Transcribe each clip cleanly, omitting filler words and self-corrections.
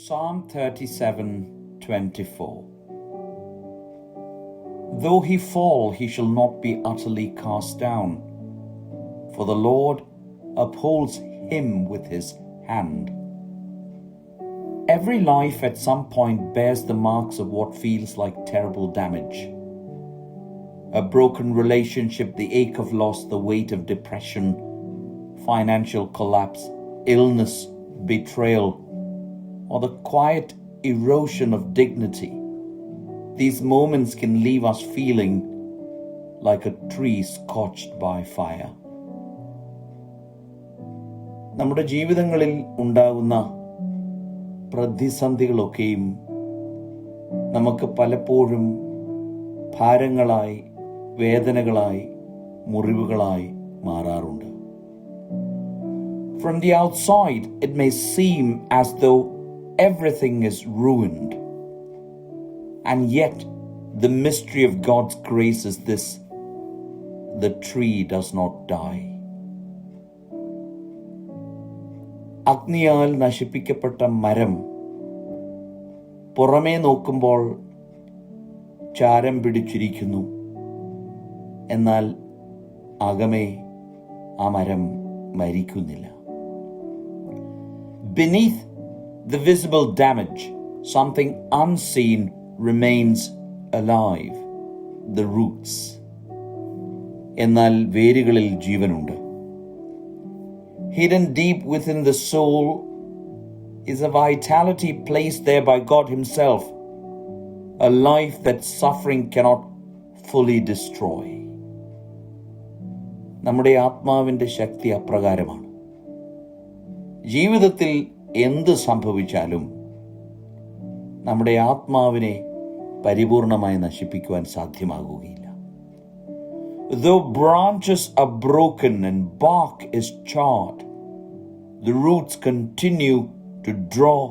Psalm 37:24. Though he fall, he shall not be utterly cast down, for the Lord upholds him with his hand. Every life at some point bears the marks of what feels like terrible damage. A broken relationship, the ache of loss, the weight of depression, financial collapse, illness, betrayal, or the quiet erosion of dignity. These moments can leave us feeling like a tree scorched by fire. നമ്മുടെ ജീവിതങ്ങളിൽ ഉണ്ടാകുന്ന പ്രതിസന്ധികളൊക്കെയും നമുക്ക് പലപ്പോഴും ഭാരങ്ങളായി, വേദനകളായി, മുറിവുകളായി മാറാറുണ്ട്. From the outside, it may seem as though everything is ruined. And yet, the mystery of God's grace is this: the tree does not die. അഗ്നിയാൽ നശിപ്പിക്കപ്പെട്ട മരം പുറമേ നോക്കുമ്പോൾ ചാരം പിടിച്ചിരിക്കുന്നു, എന്നാൽ അകമേ ആ മരം മരിക്കുന്നില്ല. Beneath the visible damage, something unseen remains alive, the roots. എന്നാൽ വേരുകളിൽ ജീവനുണ്ട്. Hidden deep within the soul is a vitality placed there by God Himself, a life that suffering cannot fully destroy. നമ്മുടെ ആത്മാവിൻ്റെ ശക്തി അപ്രകാരമാണ്. ജീവിതത്തിൽ എന്ത് സംഭവിച്ചാലും നമ്മുടെ ആത്മാവിനെ പരിപൂർണമായി നശിപ്പിക്കുവാൻ സാധ്യമാകുകയില്ല. Though branches are broken and bark is charred, the roots continue to draw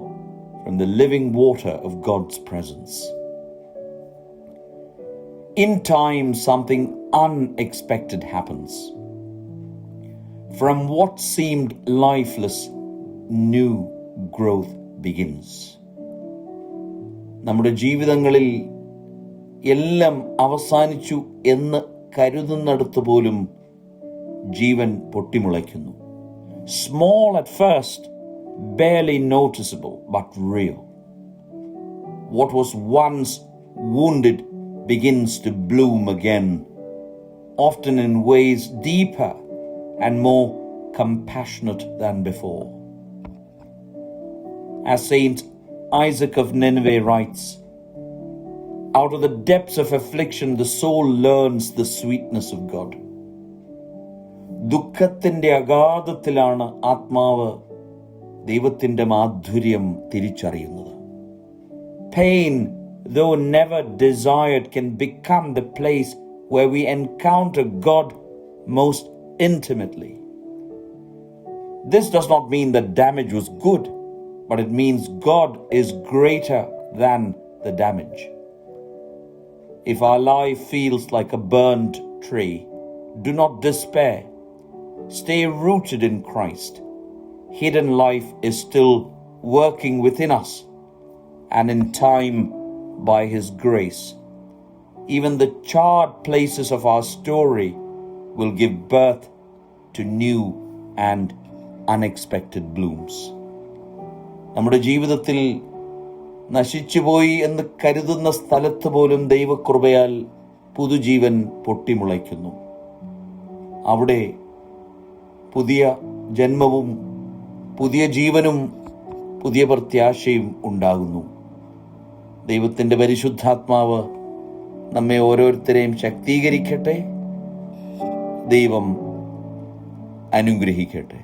from the living water of God's presence. In time, something unexpected happens. From what seemed lifeless, new growth begins. നമ്മുടെ ജീവിതങ്ങളിൽ എല്ലാം അവസാനിച്ചു എന്ന് കരുതുന്നിടത്ത് പോലും ജീവൻ പൊട്ടിമുളയ്ക്കുന്നു. Small at first, barely noticeable, but real. What was once wounded begins to bloom again, often in ways deeper and more compassionate than before. As Saint Isaac of Nineveh writes, out of the depths of affliction, the soul learns the sweetness of God. ദുഃഖത്തിന്റെ അഗാധത്തിലാണ് ആത്മാവ് ദൈവത്തിന്റെ മാധുര്യം തിരിച്ചറിയുന്നത്. Pain, though never desired, can become the place where we encounter God most intimately. This does not mean that damage was good, but it means God is greater than the damage. If our life feels like a burned tree, do not despair. Stay rooted in Christ. Hidden life is still working within us, and in time, by His grace, even the charred places of our story will give birth to new and unexpected blooms. നമ്മുടെ ജീവിതത്തിൽ നശിച്ചുപോയി എന്ന് കരുതുന്ന സ്ഥലത്ത് പോലും ദൈവകൃപയാൽ പുതുജീവൻ പൊട്ടിമുളയ്ക്കുന്നു. അവിടെ പുതിയ ജന്മവും പുതിയ ജീവനും പുതിയ പ്രത്യാശയും ഉണ്ടാകുന്നു. ദൈവത്തിൻ്റെ പരിശുദ്ധാത്മാവ് നമ്മെ ഓരോരുത്തരെയും ശക്തീകരിക്കട്ടെ. ദൈവം അനുഗ്രഹിക്കട്ടെ.